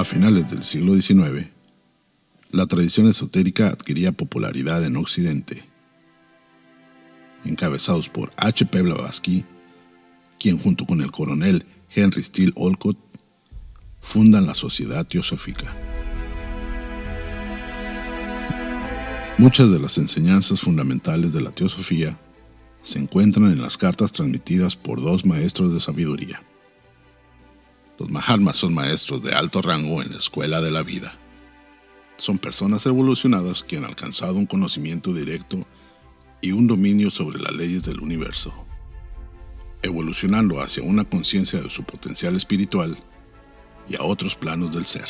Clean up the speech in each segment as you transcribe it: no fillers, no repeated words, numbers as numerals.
A finales del siglo XIX, la tradición esotérica adquiría popularidad en Occidente. Encabezados por H. P. Blavatsky, quien junto con el coronel Henry Steele Olcott fundan la Sociedad Teosófica. Muchas de las enseñanzas fundamentales de la teosofía se encuentran en las cartas transmitidas por dos maestros de sabiduría. Los Mahatmas son maestros de alto rango en la escuela de la vida. Son personas evolucionadas que han alcanzado un conocimiento directo y un dominio sobre las leyes del universo, evolucionando hacia una conciencia de su potencial espiritual y a otros planos del ser.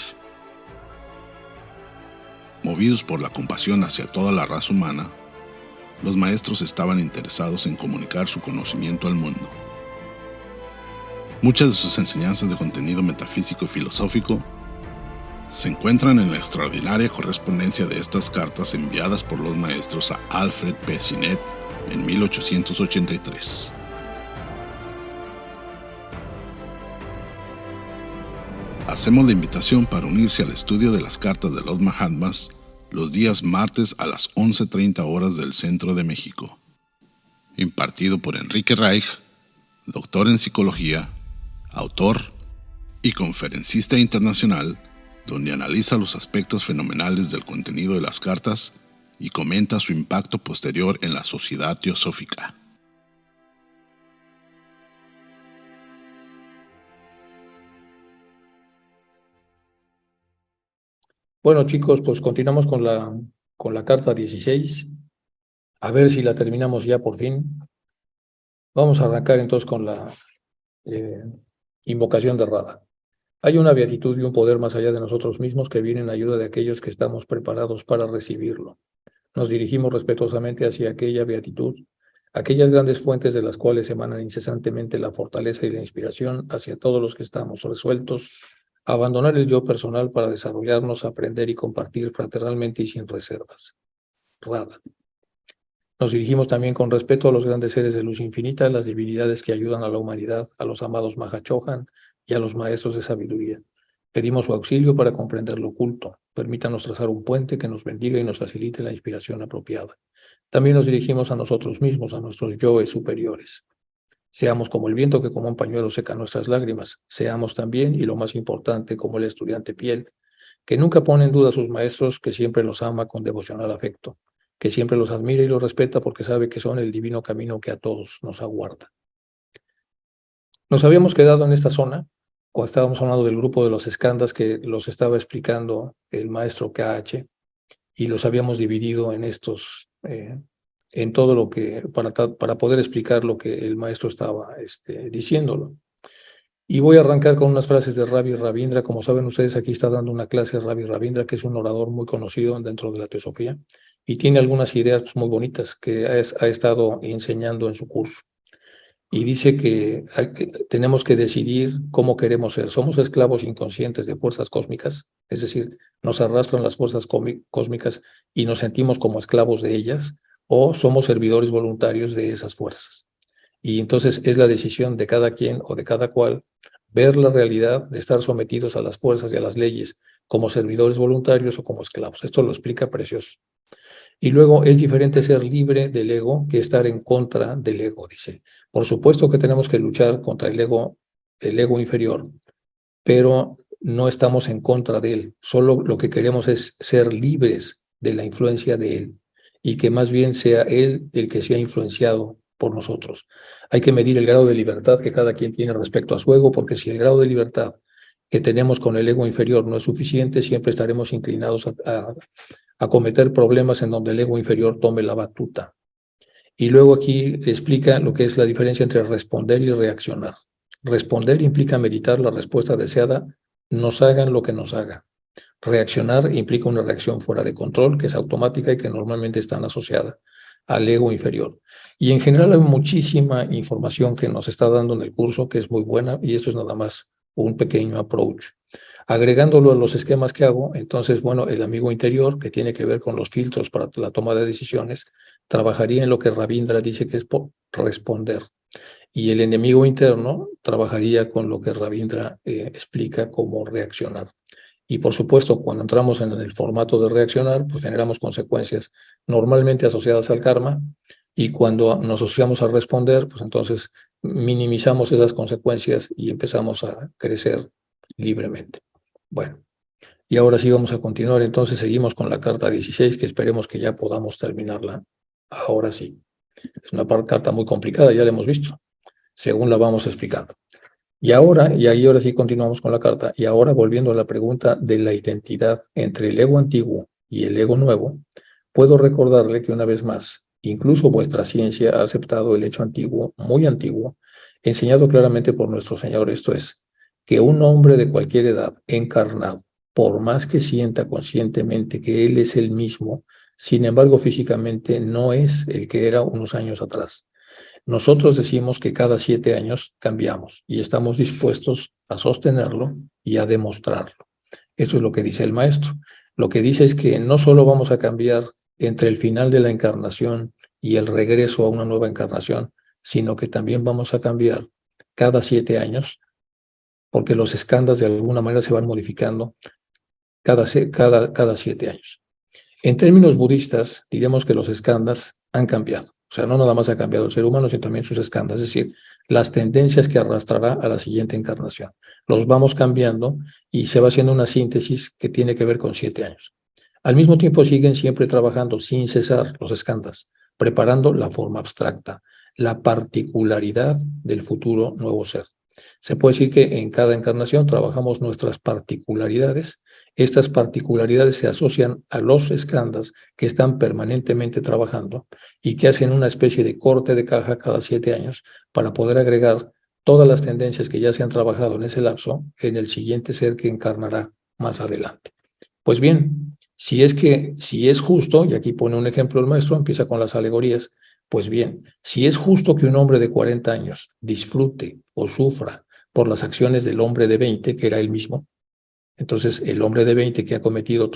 Movidos por la compasión hacia toda la raza humana, los maestros estaban interesados en comunicar su conocimiento al mundo. Muchas de sus enseñanzas de contenido metafísico y filosófico se encuentran en la extraordinaria correspondencia de estas cartas enviadas por los maestros a Alfred P. Sinnett en 1883. Hacemos la invitación para unirse al estudio de las cartas de los Mahatmas los días martes a las 11:30 horas del centro de México. Impartido por Enrique Reich, doctor en psicología, autor y conferencista internacional, donde analiza los aspectos fenomenales del contenido de las cartas y comenta su impacto posterior en la sociedad teosófica. Bueno, chicos, pues continuamos con la carta 16. A ver si la terminamos ya por fin. Vamos a arrancar entonces con la invocación de Radha. Hay una beatitud y un poder más allá de nosotros mismos que viene en ayuda de aquellos que estamos preparados para recibirlo. Nos dirigimos respetuosamente hacia aquella beatitud, aquellas grandes fuentes de las cuales emanan incesantemente la fortaleza y la inspiración hacia todos los que estamos resueltos a abandonar el yo personal para desarrollarnos, aprender y compartir fraternalmente y sin reservas. Radha. Nos dirigimos también con respeto a los grandes seres de luz infinita, las divinidades que ayudan a la humanidad, a los amados Mahachohan y a los maestros de sabiduría. Pedimos su auxilio para comprender lo oculto. Permítanos trazar un puente que nos bendiga y nos facilite la inspiración apropiada. También nos dirigimos a nosotros mismos, a nuestros yoes superiores. Seamos como el viento que como un pañuelo seca nuestras lágrimas. Seamos también, y lo más importante, como el estudiante fiel, que nunca pone en duda a sus maestros, que siempre los ama con devocional afecto, que siempre los admira y los respeta porque sabe que son el divino camino que a todos nos aguarda. Nos habíamos quedado en esta zona cuando estábamos hablando del grupo de los eskandas que los estaba explicando el maestro KH, y los habíamos dividido en estos, en todo lo que, para poder explicar lo que el maestro estaba diciéndolo. Y voy a arrancar con unas frases de Ravi Ravindra. Como saben ustedes, aquí está dando una clase Ravi Ravindra, que es un orador muy conocido dentro de la teosofía, y tiene algunas ideas muy bonitas que ha estado enseñando en su curso. Y dice que tenemos que decidir cómo queremos ser. Somos esclavos inconscientes de fuerzas cósmicas, es decir, nos arrastran las fuerzas cósmicas y nos sentimos como esclavos de ellas, o somos servidores voluntarios de esas fuerzas. Y entonces es la decisión de cada quien o de cada cual ver la realidad de estar sometidos a las fuerzas y a las leyes como servidores voluntarios o como esclavos. Esto lo explica precioso. Y luego es diferente ser libre del ego que estar en contra del ego, dice. Por supuesto que tenemos que luchar contra el ego inferior, pero no estamos en contra de él. Solo lo que queremos es ser libres de la influencia de él y que más bien sea él el que sea influenciado por nosotros. Hay que medir el grado de libertad que cada quien tiene respecto a su ego, porque si el grado de libertad que tenemos con el ego inferior no es suficiente, siempre estaremos inclinados a cometer problemas en donde el ego inferior tome la batuta. Y luego aquí explica lo que es la diferencia entre responder y reaccionar. Responder implica meditar la respuesta deseada, nos hagan lo que nos haga. Reaccionar implica una reacción fuera de control, que es automática y que normalmente está asociada al ego inferior. Y en general hay muchísima información que nos está dando en el curso, que es muy buena, y esto es nada más un pequeño approach. Agregándolo a los esquemas que hago, entonces, bueno, el amigo interior, que tiene que ver con los filtros para la toma de decisiones, trabajaría en lo que Ravindra dice que es responder. Y el enemigo interno trabajaría con lo que Ravindra explica como reaccionar. Y por supuesto, cuando entramos en el formato de reaccionar, pues generamos consecuencias normalmente asociadas al karma, y cuando nos asociamos a responder, pues entonces minimizamos esas consecuencias y empezamos a crecer libremente. Bueno, y ahora sí vamos a continuar, entonces seguimos con la carta 16, que esperemos que ya podamos terminarla. Ahora sí. Es una carta muy complicada, ya la hemos visto, según la vamos explicando. Y ahora sí continuamos con la carta, y ahora volviendo a la pregunta de la identidad entre el ego antiguo y el ego nuevo, puedo recordarle que una vez más, incluso vuestra ciencia ha aceptado el hecho antiguo, muy antiguo, enseñado claramente por nuestro Señor, esto es, que un hombre de cualquier edad encarnado, por más que sienta conscientemente que él es el mismo, sin embargo físicamente no es el que era unos años atrás. Nosotros decimos que cada 7 años cambiamos y estamos dispuestos a sostenerlo y a demostrarlo. Esto es lo que dice el maestro. Lo que dice es que no solo vamos a cambiar entre el final de la encarnación y el regreso a una nueva encarnación, sino que también vamos a cambiar cada 7 años, porque los skandhas de alguna manera se van modificando cada 7 años. En términos budistas, diremos que los skandhas han cambiado. O sea, no nada más ha cambiado el ser humano, sino también sus skandhas, es decir, las tendencias que arrastrará a la siguiente encarnación. Los vamos cambiando y se va haciendo una síntesis que tiene que ver con 7 años. Al mismo tiempo siguen siempre trabajando sin cesar los skandhas, preparando la forma abstracta, la particularidad del futuro nuevo ser. Se puede decir que en cada encarnación trabajamos nuestras particularidades. Estas particularidades se asocian a los skandhas que están permanentemente trabajando y que hacen una especie de corte de caja cada 7 años para poder agregar todas las tendencias que ya se han trabajado en ese lapso en el siguiente ser que encarnará más adelante. Pues bien, si es justo, y aquí pone un ejemplo el maestro, empieza con las alegorías, pues bien, si es justo que un hombre de 40 años disfrute o sufra por las acciones del hombre de 20, que era él mismo, entonces el hombre de 20 que ha cometido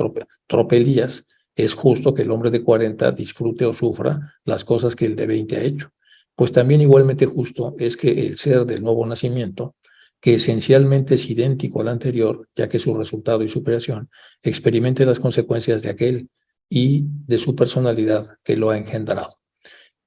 tropelías, es justo que el hombre de 40 disfrute o sufra las cosas que el de 20 ha hecho. Pues también igualmente justo es que el ser del nuevo nacimiento, que esencialmente es idéntico al anterior, ya que su resultado y superación, experimente las consecuencias de aquel y de su personalidad que lo ha engendrado.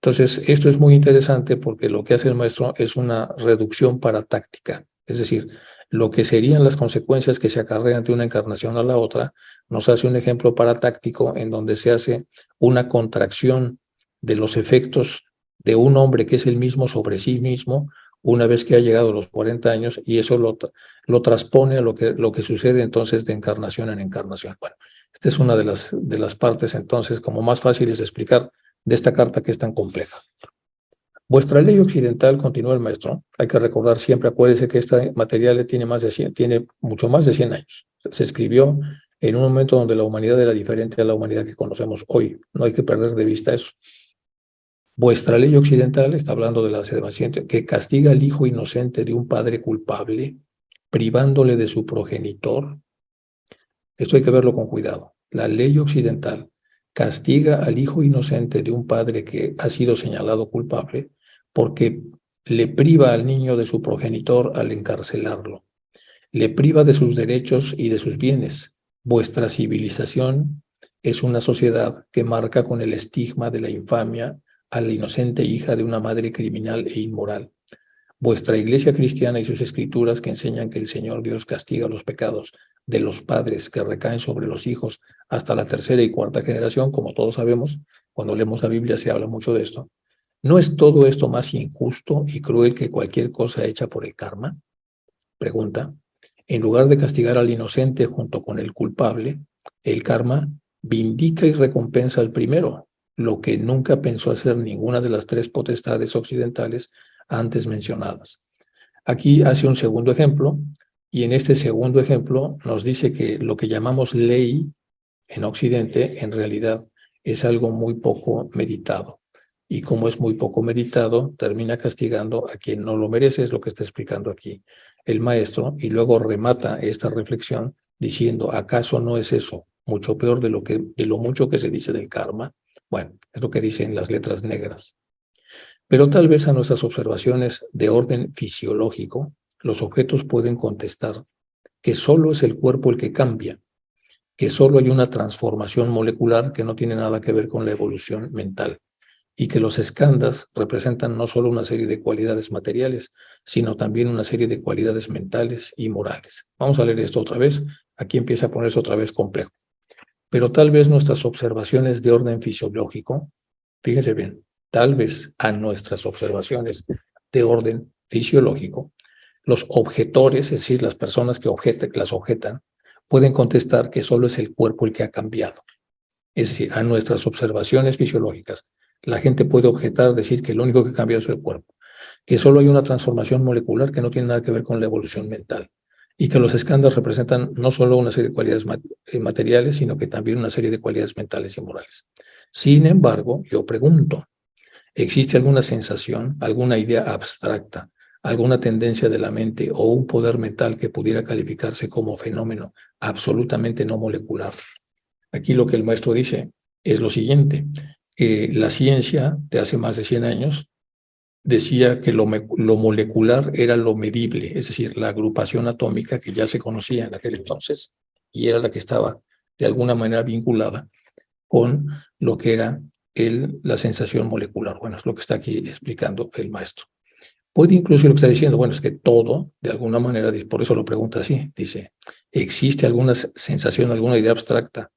Entonces, esto es muy interesante porque lo que hace el maestro es una reducción paratáctica, es decir, lo que serían las consecuencias que se acarrean de una encarnación a la otra, nos hace un ejemplo paratáctico en donde se hace una contracción de los efectos de un hombre que es el mismo sobre sí mismo una vez que ha llegado a los 40 años, y eso lo transpone a lo que sucede entonces de encarnación en encarnación. Bueno, esta es una de las partes entonces como más fáciles de explicar de esta carta que es tan compleja. Vuestra ley occidental, continúa el maestro, hay que recordar siempre, acuérdese que este material tiene mucho más de 100 años. Se escribió en un momento donde la humanidad era diferente a la humanidad que conocemos hoy. No hay que perder de vista eso. Vuestra ley occidental, está hablando de la observación, que castiga al hijo inocente de un padre culpable, privándole de su progenitor. Esto hay que verlo con cuidado. La ley occidental castiga al hijo inocente de un padre que ha sido señalado culpable porque le priva al niño de su progenitor al encarcelarlo. Le priva de sus derechos y de sus bienes. Vuestra civilización es una sociedad que marca con el estigma de la infamia a la inocente hija de una madre criminal e inmoral. Vuestra iglesia cristiana y sus escrituras que enseñan que el Señor Dios castiga los pecados de los padres que recaen sobre los hijos hasta la tercera y cuarta generación, como todos sabemos, cuando leemos la Biblia se habla mucho de esto. ¿No es todo esto más injusto y cruel que cualquier cosa hecha por el karma? Pregunta. En lugar de castigar al inocente junto con el culpable, el karma vindica y recompensa al primero, lo que nunca pensó hacer ninguna de las tres potestades occidentales antes mencionadas. Aquí hace un segundo ejemplo, y en este segundo ejemplo nos dice que lo que llamamos ley en Occidente en realidad es algo muy poco meditado. Y como es muy poco meditado, termina castigando a quien no lo merece, es lo que está explicando aquí el maestro, y luego remata esta reflexión diciendo, ¿acaso no es eso mucho peor de lo mucho que se dice del karma? Bueno, es lo que dicen las letras negras. Pero tal vez a nuestras observaciones de orden fisiológico, los objetos pueden contestar que solo es el cuerpo el que cambia, que solo hay una transformación molecular que no tiene nada que ver con la evolución mental, y que los skandhas representan no solo una serie de cualidades materiales, sino también una serie de cualidades mentales y morales. Vamos a leer esto otra vez. Aquí empieza a ponerse otra vez complejo. Pero tal vez nuestras observaciones de orden fisiológico, fíjense bien, tal vez a nuestras observaciones de orden fisiológico, los objetores, es decir, las personas que las objetan, pueden contestar que solo es el cuerpo el que ha cambiado. Es decir, a nuestras observaciones fisiológicas, la gente puede objetar, decir que lo único que ha cambiado es el cuerpo, que solo hay una transformación molecular que no tiene nada que ver con la evolución mental, y que los escándalos representan no solo una serie de cualidades materiales, sino que también una serie de cualidades mentales y morales. Sin embargo, yo pregunto, ¿existe alguna sensación, alguna idea abstracta, alguna tendencia de la mente o un poder mental que pudiera calificarse como fenómeno absolutamente no molecular? Aquí lo que el maestro dice es lo siguiente, que la ciencia de hace más de 100 años decía que lo molecular era lo medible, es decir, la agrupación atómica que ya se conocía en aquel entonces y era la que estaba de alguna manera vinculada con lo que era la sensación molecular. Bueno, es lo que está aquí explicando el maestro. Puede incluso lo que está diciendo, bueno, es que todo, de alguna manera, por eso lo pregunta así, dice, ¿existe alguna sensación, alguna idea abstracta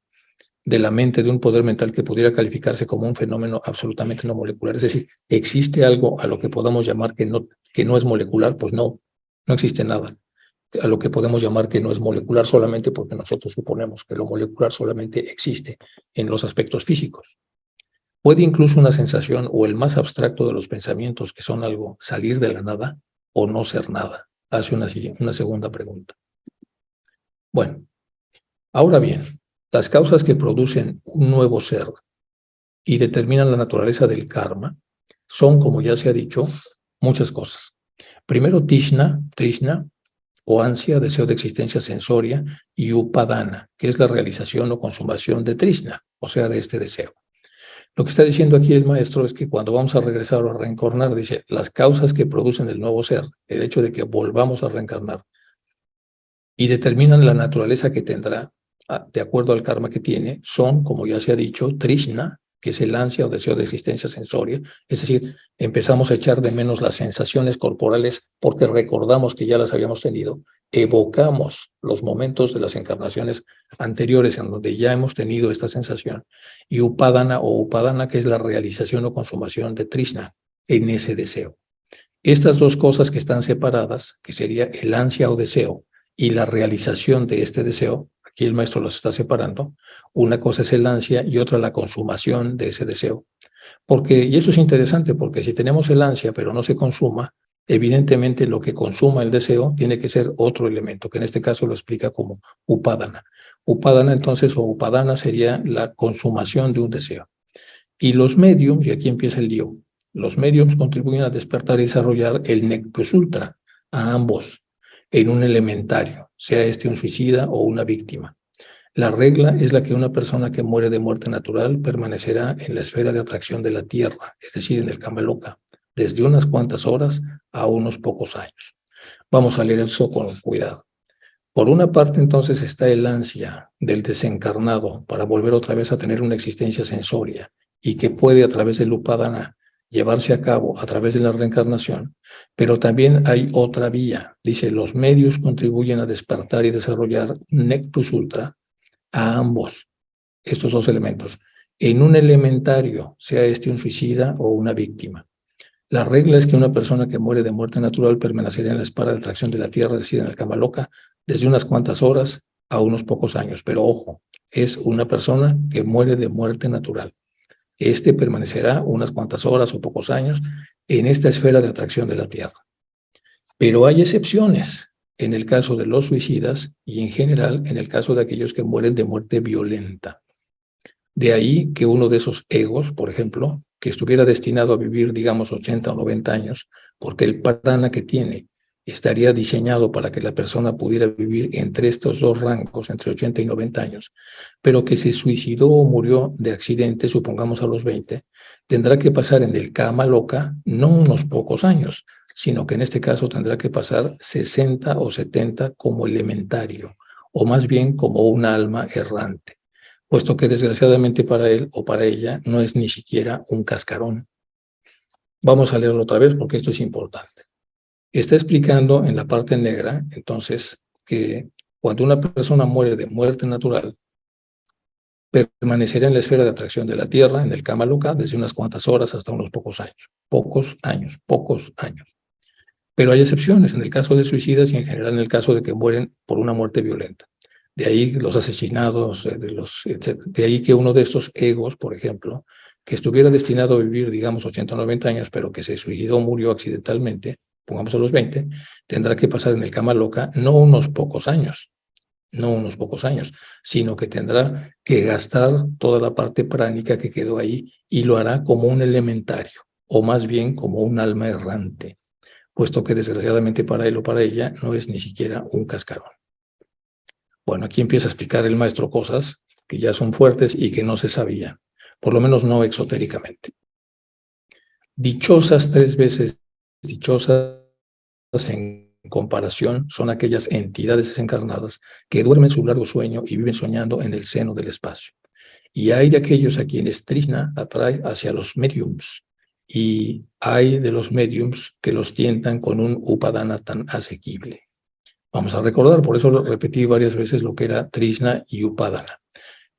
de la mente, de un poder mental que pudiera calificarse como un fenómeno absolutamente no molecular? Es decir, ¿existe algo a lo que podamos llamar que no es molecular? Pues no, no existe nada a lo que podemos llamar que no es molecular solamente porque nosotros suponemos que lo molecular solamente existe en los aspectos físicos. ¿Puede incluso una sensación o el más abstracto de los pensamientos que son algo salir de la nada o no ser nada? Hace una segunda pregunta. Bueno, ahora bien, las causas que producen un nuevo ser y determinan la naturaleza del karma son, como ya se ha dicho, muchas cosas. Primero, trishna, o ansia, deseo de existencia sensoria, y upadana, que es la realización o consumación de trishna, o sea, de este deseo. Lo que está diciendo aquí el maestro es que cuando vamos a regresar o a reencarnar, dice, las causas que producen el nuevo ser, el hecho de que volvamos a reencarnar, y determinan la naturaleza que tendrá, de acuerdo al karma que tiene, son, como ya se ha dicho, trishna, que es el ansia o deseo de existencia sensoria, es decir, empezamos a echar de menos las sensaciones corporales porque recordamos que ya las habíamos tenido, evocamos los momentos de las encarnaciones anteriores en donde ya hemos tenido esta sensación, y upadana, que es la realización o consumación de trishna en ese deseo. Estas dos cosas que están separadas, que sería el ansia o deseo y la realización de este deseo, aquí el maestro los está separando, una cosa es el ansia y otra la consumación de ese deseo. Y eso es interesante, porque si tenemos el ansia pero no se consuma, evidentemente lo que consuma el deseo tiene que ser otro elemento, que en este caso lo explica como upadana. Upadana entonces, o upadana, sería la consumación de un deseo. Y los mediums, y aquí empieza el lío, los mediums contribuyen a despertar y desarrollar el Necpusultra a ambos en un elementario, sea este un suicida o una víctima. La regla es la que una persona que muere de muerte natural permanecerá en la esfera de atracción de la Tierra, es decir, en el Kamaloka, desde unas cuantas horas a unos pocos años. Vamos a leer eso con cuidado. Por una parte, entonces, está el ansia del desencarnado para volver otra vez a tener una existencia sensoria y que puede, a través del upadana, llevarse a cabo a través de la reencarnación, pero también hay otra vía. Dice, los medios contribuyen a despertar y desarrollar Nectus Ultra a ambos, estos dos elementos, en un elementario, sea este un suicida o una víctima. La regla es que una persona que muere de muerte natural permanecerá en la esfera de atracción de la Tierra, es decir, en el Kamaloka, desde unas cuantas horas a unos pocos años. Pero ojo, es una persona que muere de muerte natural. Este permanecerá unas cuantas horas o pocos años en esta esfera de atracción de la Tierra. Pero hay excepciones en el caso de los suicidas y en general en el caso de aquellos que mueren de muerte violenta. De ahí que uno de esos egos, por ejemplo, que estuviera destinado a vivir, digamos, 80 o 90 años, porque el prana que tiene estaría diseñado para que la persona pudiera vivir entre estos dos rangos, entre 80 y 90 años, pero que se suicidó o murió de accidente, supongamos a los 20, tendrá que pasar en el Kamaloka no unos pocos años, sino que en este caso tendrá que pasar 60 o 70 como elementario, o más bien como un alma errante, puesto que desgraciadamente para él o para ella no es ni siquiera un cascarón. Vamos a leerlo otra vez porque esto es importante. Está explicando en la parte negra, entonces, que cuando una persona muere de muerte natural, permanecerá en la esfera de atracción de la Tierra, en el Kama Loka, desde unas cuantas horas hasta unos pocos años. Pocos años, pocos años. Pero hay excepciones en el caso de suicidas y en general en el caso de que mueren por una muerte violenta. De ahí los asesinados, de ahí que uno de estos egos, por ejemplo, que estuviera destinado a vivir, digamos, 80 o 90 años, pero que se suicidó, murió accidentalmente, pongamos a los 20, tendrá que pasar en el Kama Loka no unos pocos años, no unos pocos años, sino que tendrá que gastar toda la parte pránica que quedó ahí y lo hará como un elementario, o más bien como un alma errante, puesto que desgraciadamente para él o para ella no es ni siquiera un cascarón. Bueno, aquí empieza a explicar el maestro cosas que ya son fuertes y que no se sabían, por lo menos no exotéricamente. Dichosas 3 veces, dichosas en comparación, son aquellas entidades desencarnadas que duermen su largo sueño y viven soñando en el seno del espacio. Y hay de aquellos a quienes Trishna atrae hacia los mediums, y hay de los mediums que los tientan con un upadana tan asequible. Vamos a recordar, por eso lo repetí varias veces lo que era Trishna y Upadana.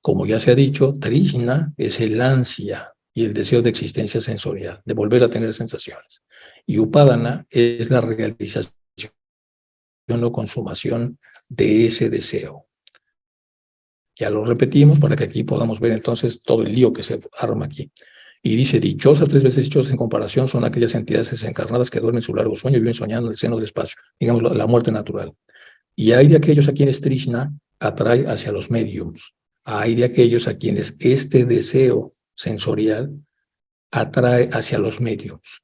Como ya se ha dicho, Trishna es el ansia y el deseo de existencia sensorial, de volver a tener sensaciones. Y Upadana es la realización o consumación de ese deseo. Ya lo repetimos para que aquí podamos ver entonces todo el lío que se arma aquí. Y dice, dichosas, 3 veces dichosas en comparación, son aquellas entidades desencarnadas que duermen su largo sueño y viven soñando en el seno del espacio, digamos la muerte natural. Y hay de aquellos a quienes Trishna atrae hacia los mediums. Hay de aquellos a quienes este deseo sensorial atrae hacia los mediums.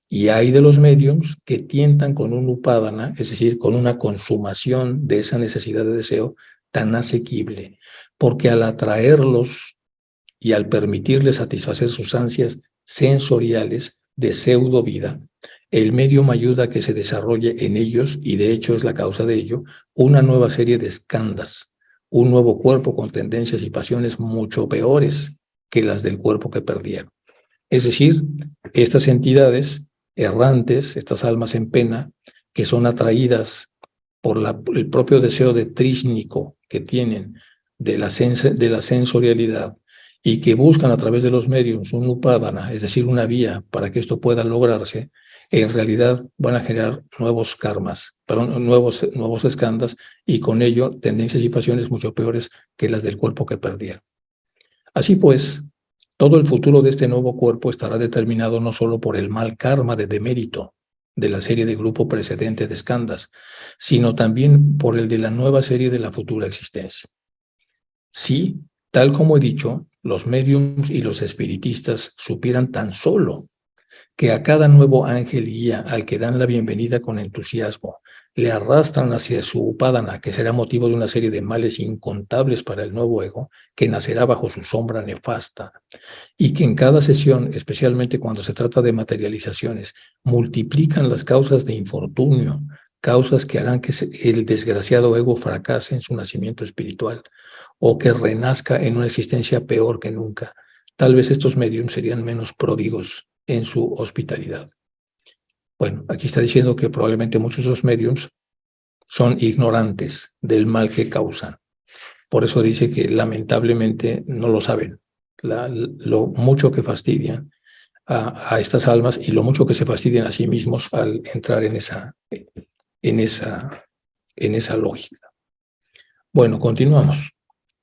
Y hay de los mediums que tientan con un upadana, es decir, con una consumación de esa necesidad de deseo tan asequible, porque al atraerlos y al permitirles satisfacer sus ansias sensoriales de pseudo vida, el medium ayuda a que se desarrolle en ellos, y de hecho es la causa de ello, una nueva serie de skandhas, un nuevo cuerpo con tendencias y pasiones mucho peores que las del cuerpo que perdieron. Es decir, estas entidades errantes, estas almas en pena, que son atraídas por el propio deseo de trísnico que tienen de la sensorialidad y que buscan a través de los mediums un upadana, es decir, una vía para que esto pueda lograrse, en realidad van a generar nuevos karmas, nuevos skandhas, y con ello tendencias y pasiones mucho peores que las del cuerpo que perdieron. Así pues, todo el futuro de este nuevo cuerpo estará determinado no solo por el mal karma de demérito de la serie de grupo precedente de skandhas, sino también por el de la nueva serie de la futura existencia. Si, tal como he dicho, los médiums y los espiritistas supieran tan solo que a cada nuevo ángel guía al que dan la bienvenida con entusiasmo, le arrastran hacia su upadana, que será motivo de una serie de males incontables para el nuevo ego, que nacerá bajo su sombra nefasta, y que en cada sesión, especialmente cuando se trata de materializaciones, multiplican las causas de infortunio, causas que harán que el desgraciado ego fracase en su nacimiento espiritual, o que renazca en una existencia peor que nunca. Tal vez estos mediums serían menos pródigos en su hospitalidad. Bueno, aquí está diciendo que probablemente muchos de los mediums son ignorantes del mal que causan. Por eso dice que lamentablemente no lo saben, lo mucho que fastidian a estas almas y lo mucho que se fastidian a sí mismos al entrar en esa lógica. Bueno, continuamos.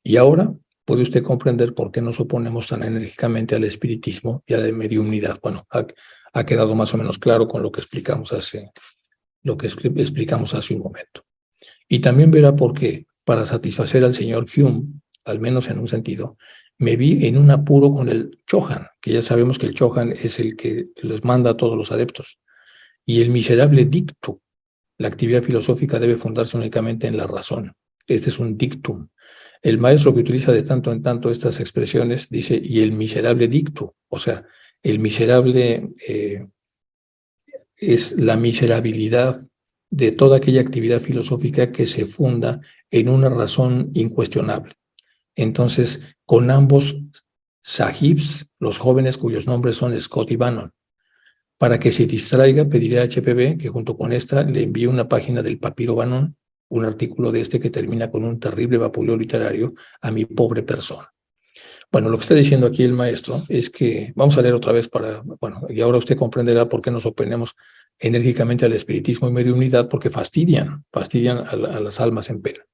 Y ahora puede usted comprender por qué nos oponemos tan enérgicamente al espiritismo y a la mediumnidad. Bueno, ha quedado más o menos claro con lo que explicamos hace un momento. Y también verá por qué, para satisfacer al señor Hume, al menos en un sentido, me vi en un apuro con el Chohan, que ya sabemos que el Chohan es el que les manda a todos los adeptos, y el miserable dictum. La actividad filosófica debe fundarse únicamente en la razón. Este es un dictum. El maestro que utiliza de tanto en tanto estas expresiones dice, y el miserable dictum, o sea, el miserable es la miserabilidad de toda aquella actividad filosófica que se funda en una razón incuestionable. Entonces, con ambos sahibs, los jóvenes cuyos nombres son Scott y Bannon, para que se distraiga, pediré a HPB que junto con esta le envíe una página del Papiro Bannon, un artículo de este que termina con un terrible vapuleo literario a mi pobre persona. Bueno, lo que está diciendo aquí el maestro es que, vamos a leer otra vez y ahora usted comprenderá por qué nos oponemos enérgicamente al espiritismo y mediunidad, porque fastidian a las almas en pena.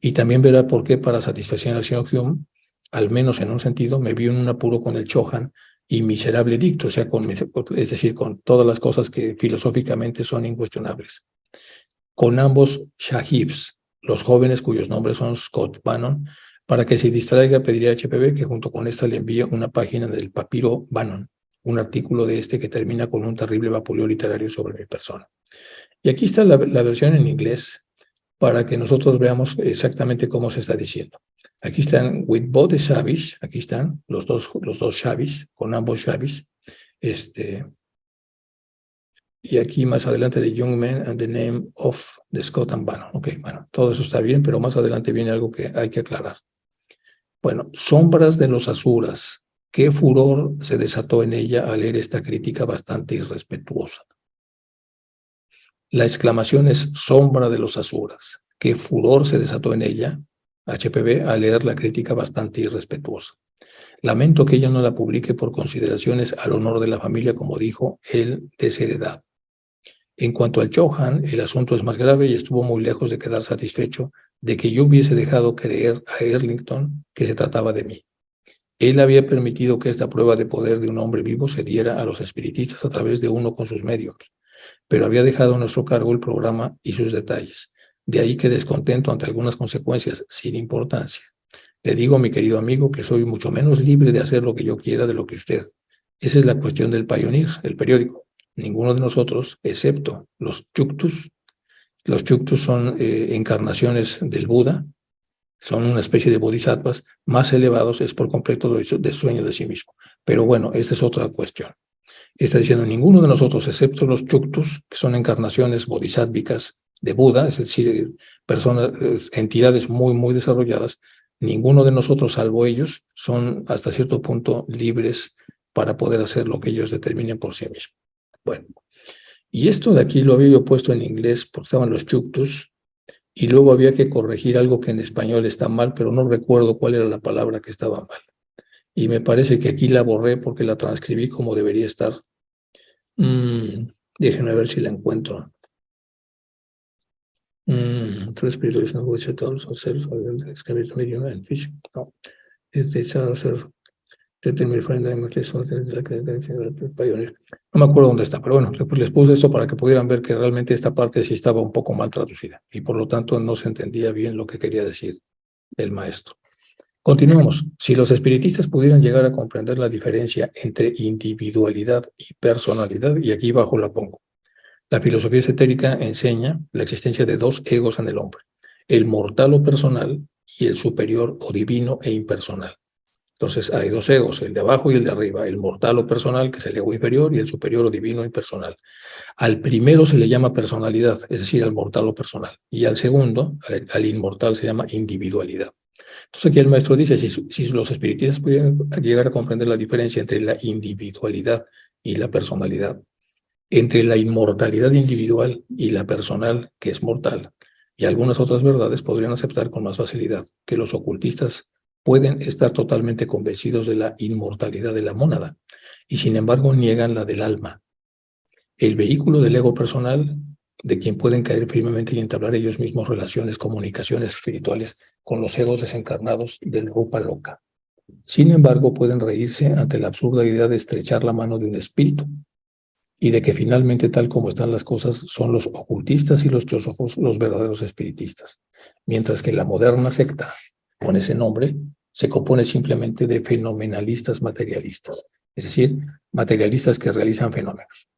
Y también verá por qué, para satisfacción al señor Hume, al menos en un sentido, me vio en un apuro con el Chohan y miserable dicto, o sea, es decir, con todas las cosas que filosóficamente son incuestionables. Con ambos Shahibs, los jóvenes cuyos nombres son Scott Bannon, para que se distraiga, pediré a HPB que junto con esta le envíe una página del Papiro Bannon, un artículo de este que termina con un terrible vapuleo literario sobre mi persona. Y aquí está la versión en inglés para que nosotros veamos exactamente cómo se está diciendo. Aquí están with both the Shavis, aquí están los dos Shavis, con ambos Shavis, y aquí más adelante the Young Man and the Name of the Scott and Bannon. Ok, bueno, todo eso está bien, pero más adelante viene algo que hay que aclarar. Bueno, sombras de los asuras. ¿Qué furor se desató en ella al leer esta crítica bastante irrespetuosa? La exclamación es sombra de los asuras. ¿Qué furor se desató en ella, HPB, al leer la crítica bastante irrespetuosa? Lamento que ella no la publique por consideraciones al honor de la familia, como dijo el desheredado. En cuanto al Chohan, el asunto es más grave y estuvo muy lejos de quedar satisfecho de que yo hubiese dejado creer a Erlington que se trataba de mí. Él había permitido que esta prueba de poder de un hombre vivo se diera a los espiritistas a través de uno con sus medios, pero había dejado a nuestro cargo el programa y sus detalles. De ahí que descontento ante algunas consecuencias sin importancia. Le digo, mi querido amigo, que soy mucho menos libre de hacer lo que yo quiera de lo que usted. Esa es la cuestión del Pioneer, el periódico. Ninguno de nosotros, excepto los Chuktus son encarnaciones del Buda, son una especie de bodhisattvas más elevados, es por completo de sueño de sí mismo. Pero bueno, esta es otra cuestión. Está diciendo, ninguno de nosotros, excepto los Chuktus, que son encarnaciones bodhisáttvicas de Buda, es decir, entidades muy, muy desarrolladas, ninguno de nosotros, salvo ellos, son hasta cierto punto libres para poder hacer lo que ellos determinen por sí mismos. Bueno, y esto de aquí lo había yo puesto en inglés porque estaban los Chuktus, y luego había que corregir algo que en español está mal, pero no recuerdo cuál era la palabra que estaba mal. Y me parece que aquí la borré porque la transcribí como debería estar. Déjenme ver si la encuentro. Tres espíritus no voy a todos los seres escribir medio en físico. No. Es de echar a hacer no me acuerdo dónde está, pero bueno, les puse esto para que pudieran ver que realmente esta parte sí estaba un poco mal traducida y por lo tanto no se entendía bien lo que quería decir el maestro. Continuamos. Si los espiritistas pudieran llegar a comprender la diferencia entre individualidad y personalidad, y aquí abajo la pongo, la filosofía esotérica enseña la existencia de dos egos en el hombre, el mortal o personal y el superior o divino e impersonal. Entonces hay dos egos, el de abajo y el de arriba, el mortal o personal, que es el ego inferior, y el superior o divino impersonal. Al primero se le llama personalidad, es decir, al mortal o personal, y al segundo, al inmortal, se llama individualidad. Entonces aquí el maestro dice, si los espiritistas pudieran llegar a comprender la diferencia entre la individualidad y la personalidad, entre la inmortalidad individual y la personal, que es mortal, y algunas otras verdades, podrían aceptar con más facilidad que los ocultistas pueden estar totalmente convencidos de la inmortalidad de la mónada, y sin embargo niegan la del alma, el vehículo del ego personal, de quien pueden caer firmemente y entablar ellos mismos relaciones, comunicaciones espirituales con los egos desencarnados del Rupa Loka. Sin embargo, pueden reírse ante la absurda idea de estrechar la mano de un espíritu, y de que finalmente, tal como están las cosas, son los ocultistas y los teósofos los verdaderos espiritistas, mientras que la moderna secta, con ese nombre, se compone simplemente de fenomenalistas materialistas, es decir, materialistas que realizan fenómenos.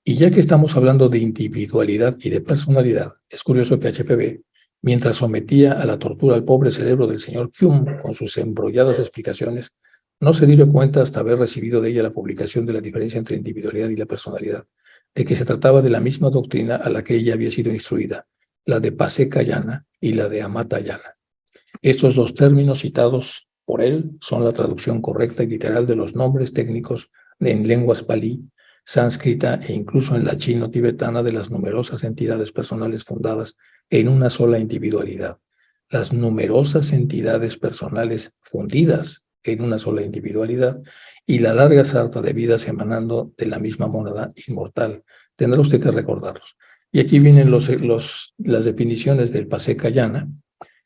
Y ya que estamos hablando de individualidad y de personalidad, es curioso que HPB, mientras sometía a la tortura al pobre cerebro del señor Hume con sus embrolladas explicaciones, no se dio cuenta hasta haber recibido de ella la publicación de la diferencia entre individualidad y la personalidad, de que se trataba de la misma doctrina a la que ella había sido instruida, la de Pasekayana y la de Amatayana. Estos dos términos citados por él son la traducción correcta y literal de los nombres técnicos en lenguas palí, sánscrita e incluso en la chino-tibetana de las numerosas entidades personales fundadas en una sola individualidad. Las numerosas entidades personales fundidas en una sola individualidad y la larga sarta de vidas emanando de la misma mónada inmortal. Tendrá usted que recordarlos. Y aquí vienen las definiciones del Pasekayana.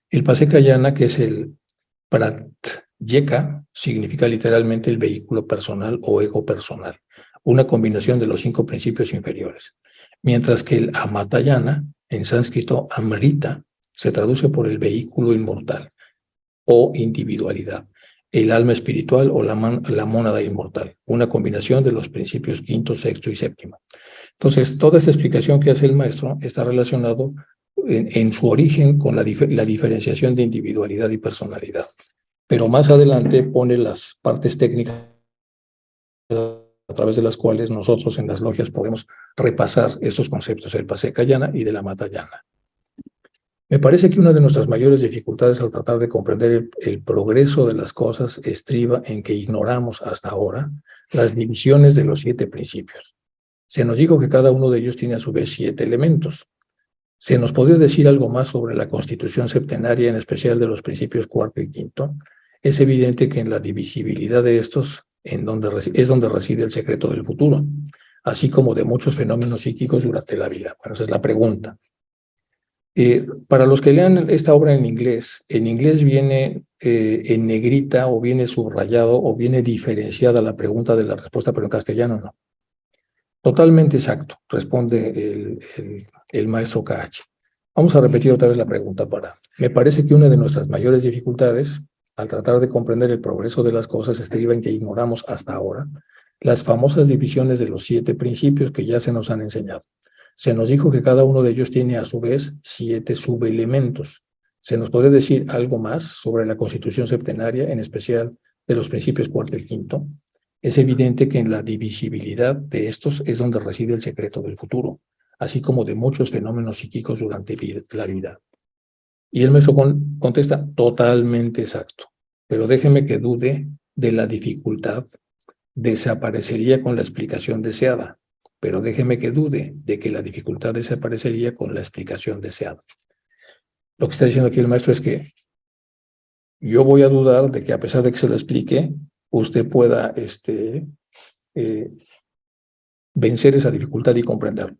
El Pasekayana, que es el Pratyeka, significa literalmente el vehículo personal o ego personal, una combinación de los 5 principios inferiores. Mientras que el Amatayana, en sánscrito Amrita, se traduce por el vehículo inmortal o individualidad, el alma espiritual o la mónada inmortal, una combinación de los principios quinto, sexto y séptimo. Entonces, toda esta explicación que hace el maestro está relacionado en su origen con la diferenciación de individualidad y personalidad. Pero más adelante pone las partes técnicas a través de las cuales nosotros en las logias podemos repasar estos conceptos del Pasekayana y de la Matayana. Me parece que una de nuestras mayores dificultades al tratar de comprender el progreso de las cosas estriba en que ignoramos hasta ahora las divisiones de los 7 principios. Se nos dijo que cada uno de ellos tiene a su vez 7 elementos. ¿Se nos podría decir algo más sobre la constitución septenaria, en especial de los principios cuarto y quinto? Es evidente que en la divisibilidad de estos es donde reside el secreto del futuro, así como de muchos fenómenos psíquicos durante la vida. Bueno, esa es la pregunta. Para los que lean esta obra en inglés viene en negrita o viene subrayado o viene diferenciada la pregunta de la respuesta, pero en castellano no. Totalmente exacto, responde el maestro Kahachi. Vamos a repetir otra vez la pregunta Me parece que una de nuestras mayores dificultades al tratar de comprender el progreso de las cosas estriba en que ignoramos hasta ahora las famosas divisiones de los 7 principios que ya se nos han enseñado. Se nos dijo que cada uno de ellos tiene a su vez 7 subelementos. ¿Se nos podría decir algo más sobre la constitución septenaria, en especial de los principios cuarto y quinto? Es evidente que en la divisibilidad de estos es donde reside el secreto del futuro, así como de muchos fenómenos psíquicos durante la vida. Y el maestro contesta, totalmente exacto, pero déjeme que dude de la dificultad, desaparecería con la explicación deseada, pero déjeme que dude de que la dificultad desaparecería con la explicación deseada. Lo que está diciendo aquí el maestro es que yo voy a dudar de que a pesar de que se lo explique, usted pueda vencer esa dificultad y comprenderlo.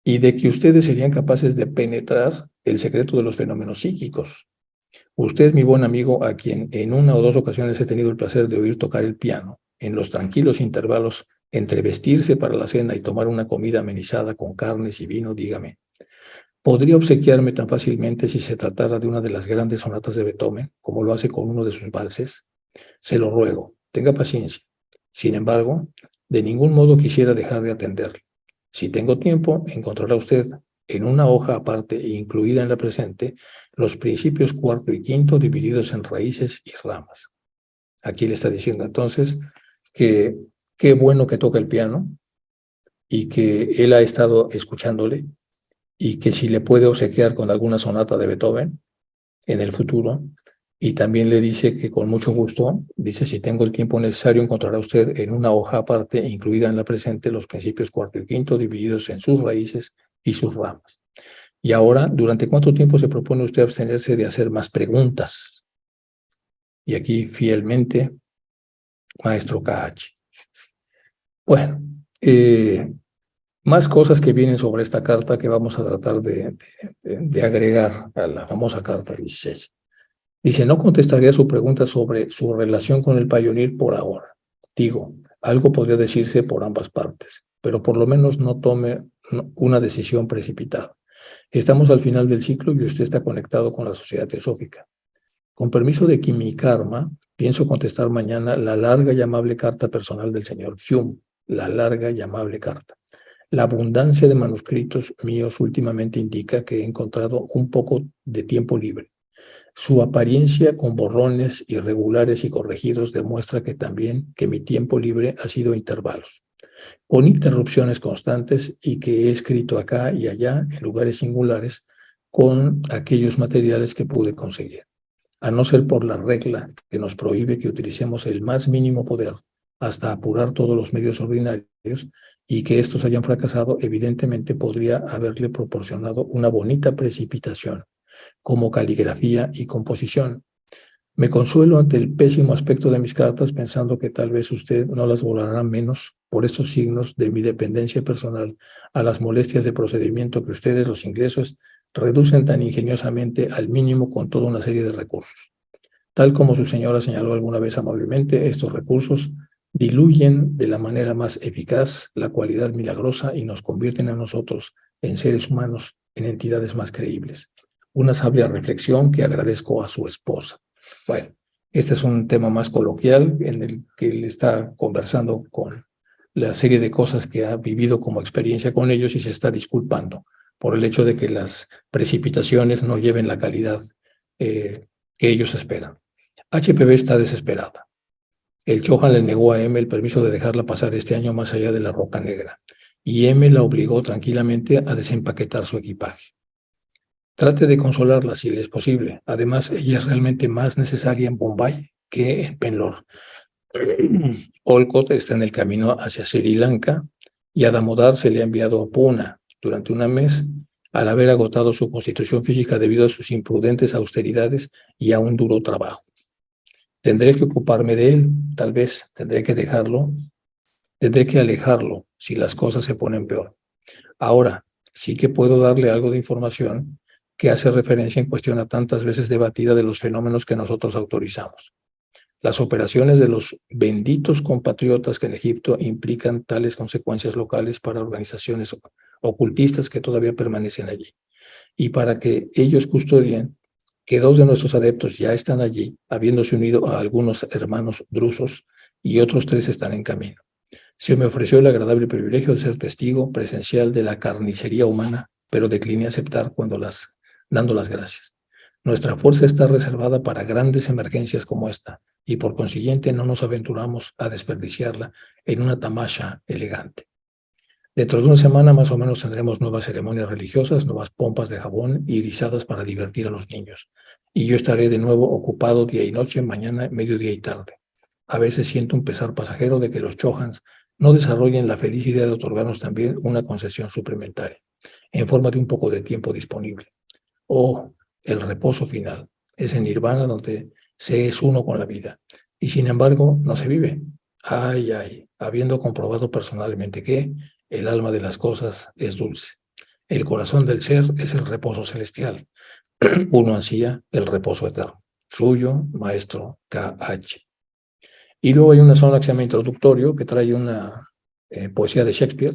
Y de que ustedes serían capaces de penetrar el secreto de los fenómenos psíquicos. Usted, mi buen amigo, a quien en 1 o 2 ocasiones he tenido el placer de oír tocar el piano, en los tranquilos intervalos entre vestirse para la cena y tomar una comida amenizada con carnes y vino, dígame, ¿podría obsequiarme tan fácilmente si se tratara de una de las grandes sonatas de Beethoven, como lo hace con uno de sus valses? Se lo ruego, tenga paciencia. Sin embargo, de ningún modo quisiera dejar de atenderle. Si tengo tiempo, encontrará usted en una hoja aparte e incluida en la presente los principios cuarto y quinto divididos en raíces y ramas. Aquí le está diciendo entonces que qué bueno que toca el piano y que él ha estado escuchándole y que si le puede obsequiar con alguna sonata de Beethoven en el futuro. Y también le dice que con mucho gusto, dice, si tengo el tiempo necesario, encontrará usted en una hoja aparte, incluida en la presente, los principios cuarto y quinto, divididos en sus raíces y sus ramas. Y ahora, ¿durante cuánto tiempo se propone usted abstenerse de hacer más preguntas? Y aquí, fielmente, maestro Kahachi. Bueno, más cosas que vienen sobre esta carta que vamos a tratar de agregar a la famosa carta 16. Dice, no contestaría su pregunta sobre su relación con el Pioneer por ahora. Digo, algo podría decirse por ambas partes, pero por lo menos no tome una decisión precipitada. Estamos al final del ciclo y usted está conectado con la sociedad teosófica. Con permiso de Kimi Karma, pienso contestar mañana la larga y amable carta personal del señor Hume, la larga y amable carta. La abundancia de manuscritos míos últimamente indica que he encontrado un poco de tiempo libre. Su apariencia con borrones irregulares y corregidos demuestra que también que mi tiempo libre ha sido intervalos. con interrupciones constantes y que he escrito acá y allá en lugares singulares con aquellos materiales que pude conseguir. A no ser por la regla que nos prohíbe que utilicemos el más mínimo poder hasta apurar todos los medios ordinarios y que estos hayan fracasado, evidentemente podría haberle proporcionado una bonita precipitación como caligrafía y composición. Me consuelo ante el pésimo aspecto de mis cartas pensando que tal vez usted no las volará menos por estos signos de mi dependencia personal a las molestias de procedimiento que ustedes, los ingleses, reducen tan ingeniosamente al mínimo con toda una serie de recursos. Tal como su señora señaló alguna vez amablemente, estos recursos diluyen de la manera más eficaz la cualidad milagrosa y nos convierten a nosotros en seres humanos, en entidades más creíbles. Una sabia reflexión que agradezco a su esposa. Bueno, este es un tema más coloquial en el que él está conversando con la serie de cosas que ha vivido como experiencia con ellos y se está disculpando por el hecho de que las precipitaciones no lleven la calidad que ellos esperan. HPV está desesperada. El Chohan le negó a M el permiso de dejarla pasar este año más allá de la Roca Negra, y M la obligó tranquilamente a desempaquetar su equipaje. Trate de consolarla si le es posible. Además, ella es realmente más necesaria en Bombay que en Penlor. Olcott está en el camino hacia Sri Lanka y a Damodar se le ha enviado a Pune durante un mes al haber agotado su constitución física debido a sus imprudentes austeridades y a un duro trabajo. Tendré que ocuparme de él, tal vez tendré que alejarlo si las cosas se ponen peor. Ahora, sí que puedo darle algo de información que hace referencia en cuestión a tantas veces debatida de los fenómenos que nosotros autorizamos. Las operaciones de los benditos compatriotas que en Egipto implican tales consecuencias locales para organizaciones ocultistas que todavía permanecen allí. Y para que ellos custodien que 2 de nuestros adeptos ya están allí, habiéndose unido a algunos hermanos drusos, y otros 3 están en camino. Se me ofreció el agradable privilegio de ser testigo presencial de la carnicería humana, pero decliné aceptar dando las gracias. Nuestra fuerza está reservada para grandes emergencias como esta, y por consiguiente no nos aventuramos a desperdiciarla en una tamasha elegante. Dentro de una semana más o menos tendremos nuevas ceremonias religiosas, nuevas pompas de jabón y risadas para divertir a los niños. Y yo estaré de nuevo ocupado día y noche, mañana, mediodía y tarde. A veces siento un pesar pasajero de que los Chohans no desarrollen la feliz idea de otorgarnos también una concesión suplementaria, en forma de un poco de tiempo disponible. Oh, el reposo final, ese nirvana donde se es uno con la vida. Y sin embargo, no se vive. Ay, ay, habiendo comprobado personalmente que el alma de las cosas es dulce. El corazón del ser es el reposo celestial. Uno ansía el reposo eterno. Suyo, maestro K.H. Y luego hay una zona que se llama introductorio, que trae una poesía de Shakespeare,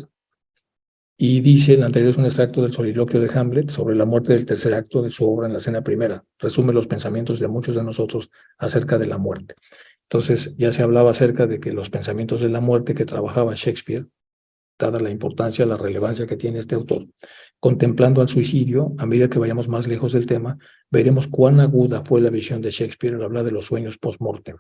y dice, el anterior es un extracto del soliloquio de Hamlet sobre la muerte del tercer acto de su obra en la escena primera. Resume los pensamientos de muchos de nosotros acerca de la muerte. Entonces, ya se hablaba acerca de que los pensamientos de la muerte que trabajaba Shakespeare, dada la importancia, la relevancia que tiene este autor, contemplando al suicidio, a medida que vayamos más lejos del tema, veremos cuán aguda fue la visión de Shakespeare al hablar de los sueños post-mortem.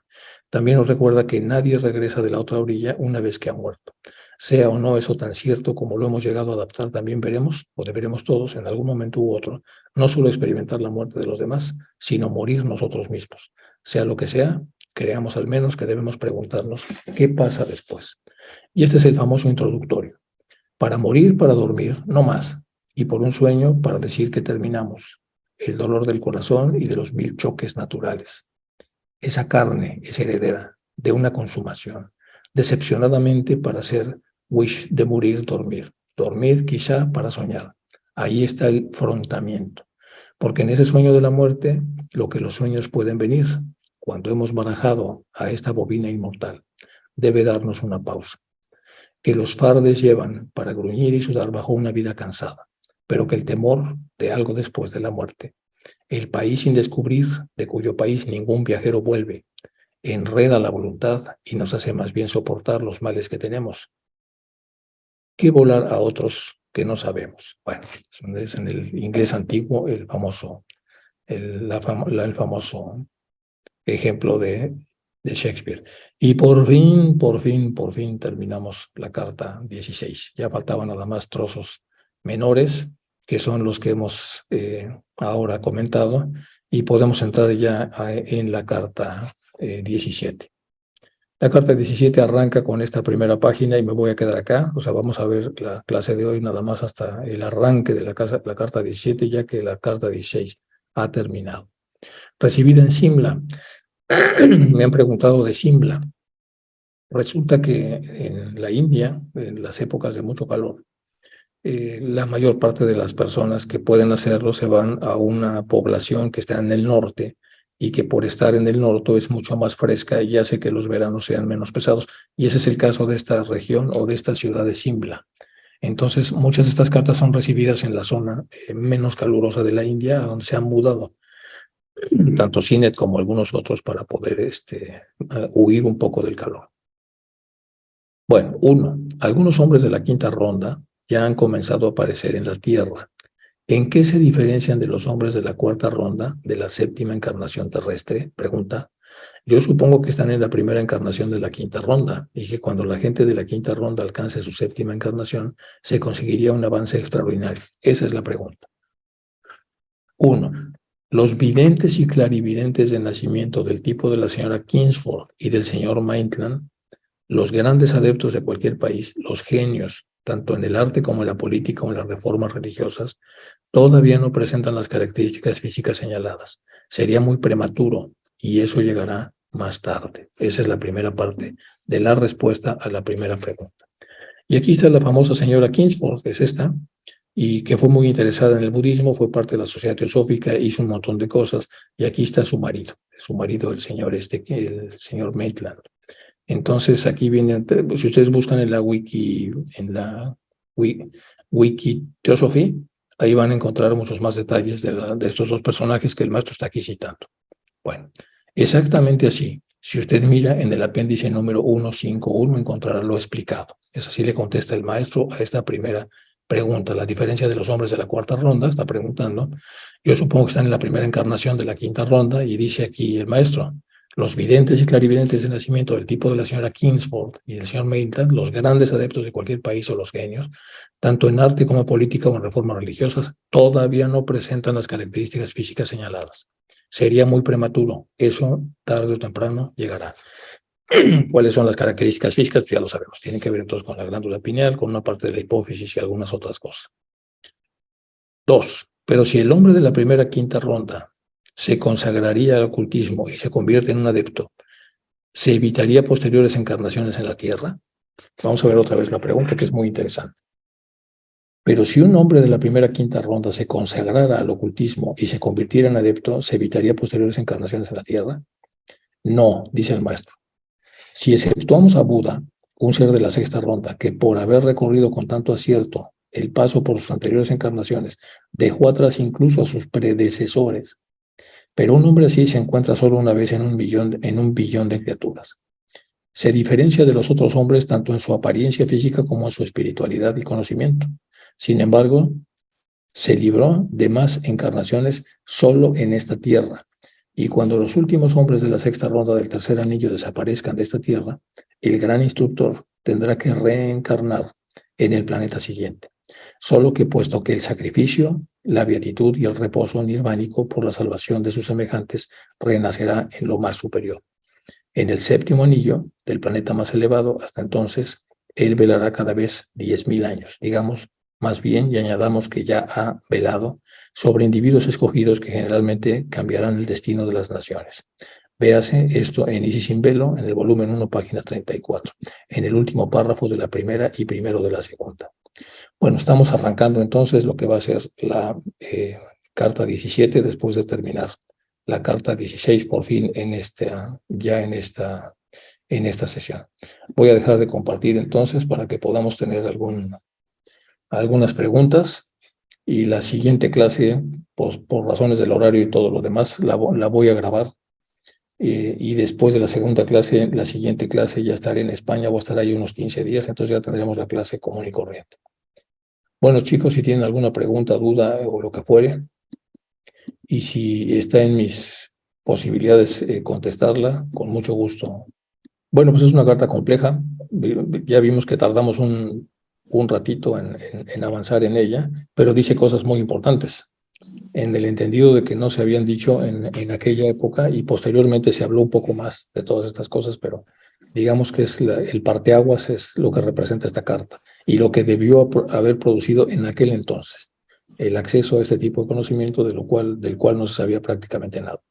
También nos recuerda que nadie regresa de la otra orilla una vez que ha muerto. Sea o no eso tan cierto como lo hemos llegado a adaptar, también veremos, o deberemos todos, en algún momento u otro, no solo experimentar la muerte de los demás, sino morir nosotros mismos. Sea lo que sea, creamos al menos que debemos preguntarnos qué pasa después. Y este es el famoso introductorio. Para morir, para dormir, no más. Y por un sueño, para decir que terminamos. El dolor del corazón y de los 1000 choques naturales. Esa carne es heredera de una consumación, decepcionadamente para ser wish de morir, dormir. Dormir quizá para soñar. Ahí está el frontamiento. Porque en ese sueño de la muerte, lo que los sueños pueden venir, cuando hemos barajado a esta bobina inmortal, debe darnos una pausa. Que los fardes llevan para gruñir y sudar bajo una vida cansada, pero que el temor de algo después de la muerte, el país sin descubrir, de cuyo país ningún viajero vuelve, enreda la voluntad y nos hace más bien soportar los males que tenemos, que volar a otros que no sabemos. Bueno, es en el inglés antiguo el famoso ejemplo de de Shakespeare. Y por fin terminamos la carta 16. Ya faltaban nada más trozos menores, que son los que hemos ahora comentado, y podemos entrar ya en la carta 17. La carta 17 arranca con esta primera página y me voy a quedar acá. O sea, vamos a ver la clase de hoy nada más hasta el arranque de la carta 17, ya que la carta 16 ha terminado. Recibida en Simla. Me han preguntado de Simla. Resulta que en la India, en las épocas de mucho calor, la mayor parte de las personas que pueden hacerlo se van a una población que está en el norte y que por estar en el norte es mucho más fresca y hace que los veranos sean menos pesados. Y ese es el caso de esta región o de esta ciudad de Simla. Entonces, muchas de estas cartas son recibidas en la zona menos calurosa de la India, a donde se han mudado tanto Sinet como algunos otros para poder huir un poco del calor. Bueno, algunos hombres de la quinta ronda ya han comenzado a aparecer en la Tierra. ¿En qué se diferencian de los hombres de la cuarta ronda, de la séptima encarnación terrestre? Pregunta. Yo supongo que están en la primera encarnación de la quinta ronda y que cuando la gente de la quinta ronda alcance su séptima encarnación, se conseguiría un avance extraordinario. Esa es la pregunta. 1. Los videntes y clarividentes de nacimiento del tipo de la señora Kingsford y del señor Maitland, los grandes adeptos de cualquier país, los genios, tanto en el arte como en la política o en las reformas religiosas, todavía no presentan las características físicas señaladas. Sería muy prematuro y eso llegará más tarde. Esa es la primera parte de la respuesta a la primera pregunta. Y aquí está la famosa señora Kingsford, que es esta, y que fue muy interesada en el budismo, fue parte de la Sociedad Teosófica, hizo un montón de cosas, y aquí está su marido, el señor el señor Maitland. Entonces aquí vienen, si ustedes buscan en la Wiki Theosophy, ahí van a encontrar muchos más detalles de estos dos personajes que el maestro está aquí citando. Bueno, exactamente así. Si usted mira en el apéndice número 151, encontrará lo explicado. Es así le contesta el maestro a esta primera pregunta. La diferencia de los hombres de la cuarta ronda, está preguntando. Yo supongo que están en la primera encarnación de la quinta ronda y dice aquí el maestro, los videntes y clarividentes de nacimiento del tipo de la señora Kingsford y del señor Maitland, los grandes adeptos de cualquier país o los genios, tanto en arte como política o en reformas religiosas, todavía no presentan las características físicas señaladas. Sería muy prematuro. Eso tarde o temprano llegará. ¿Cuáles son las características físicas? Pues ya lo sabemos. Tienen que ver entonces con la glándula pineal, con una parte de la hipófisis y algunas otras cosas. 2. Pero si el hombre de la primera quinta ronda se consagraría al ocultismo y se convierte en un adepto, ¿se evitaría posteriores encarnaciones en la Tierra? Vamos a ver otra vez la pregunta, que es muy interesante. Pero si un hombre de la primera quinta ronda se consagrara al ocultismo y se convirtiera en adepto, ¿se evitaría posteriores encarnaciones en la Tierra? No, dice el maestro. Si exceptuamos a Buda, un ser de la sexta ronda, que por haber recorrido con tanto acierto el paso por sus anteriores encarnaciones, dejó atrás incluso a sus predecesores, pero un hombre así se encuentra solo una vez en un billón de criaturas. Se diferencia de los otros hombres tanto en su apariencia física como en su espiritualidad y conocimiento. Sin embargo, se libró de más encarnaciones solo en esta tierra. Y cuando los últimos hombres de la sexta ronda del tercer anillo desaparezcan de esta tierra, el gran instructor tendrá que reencarnar en el planeta siguiente. Solo que puesto que el sacrificio, la beatitud y el reposo nirvánico por la salvación de sus semejantes renacerá en lo más superior. En el séptimo anillo del planeta más elevado, hasta entonces, él velará cada vez 10.000 años, digamos, más bien, y añadamos que ya ha velado sobre individuos escogidos que generalmente cambiarán el destino de las naciones. Véase esto en Isis sin velo, en el volumen 1, página 34, en el último párrafo de la primera y primero de la segunda. Bueno, estamos arrancando entonces lo que va a ser la carta 17 después de terminar la carta 16 por fin en esta sesión. Voy a dejar de compartir entonces para que podamos tener algunas preguntas y la siguiente clase, pues, por razones del horario y todo lo demás, la voy a grabar y después de la segunda clase, la siguiente clase ya estaré en España, voy a estar ahí unos 15 días, entonces ya tendremos la clase común y corriente. Bueno, chicos, si tienen alguna pregunta, duda o lo que fuere, y si está en mis posibilidades contestarla con mucho gusto. Bueno, pues es una carta compleja. Ya vimos que tardamos un ratito en avanzar en ella, pero dice cosas muy importantes, en el entendido de que no se habían dicho en aquella época y posteriormente se habló un poco más de todas estas cosas, pero digamos que es el parteaguas es lo que representa esta carta y lo que debió haber producido en aquel entonces, el acceso a este tipo de conocimiento del cual no se sabía prácticamente nada.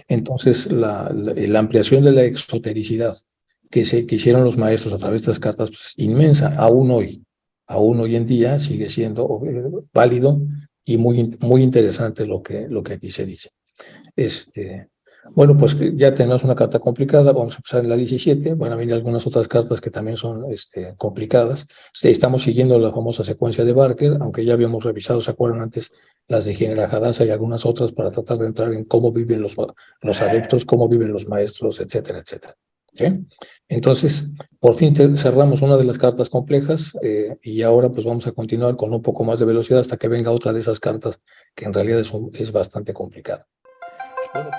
Entonces, la ampliación de la exotericidad que hicieron los maestros a través de estas cartas pues, inmensa, aún hoy en día sigue siendo válido y muy interesante lo que aquí se dice. Bueno, pues ya tenemos una carta complicada, vamos a empezar en la 17, van a venir algunas otras cartas que también son complicadas. Estamos siguiendo la famosa secuencia de Barker, aunque ya habíamos revisado, ¿se acuerdan antes? Las de General Hadassah y algunas otras para tratar de entrar en cómo viven los adeptos, cómo viven los maestros, etcétera, etcétera. ¿Sí? Entonces, por fin cerramos una de las cartas complejas y ahora pues vamos a continuar con un poco más de velocidad hasta que venga otra de esas cartas que en realidad es bastante complicada. Bueno.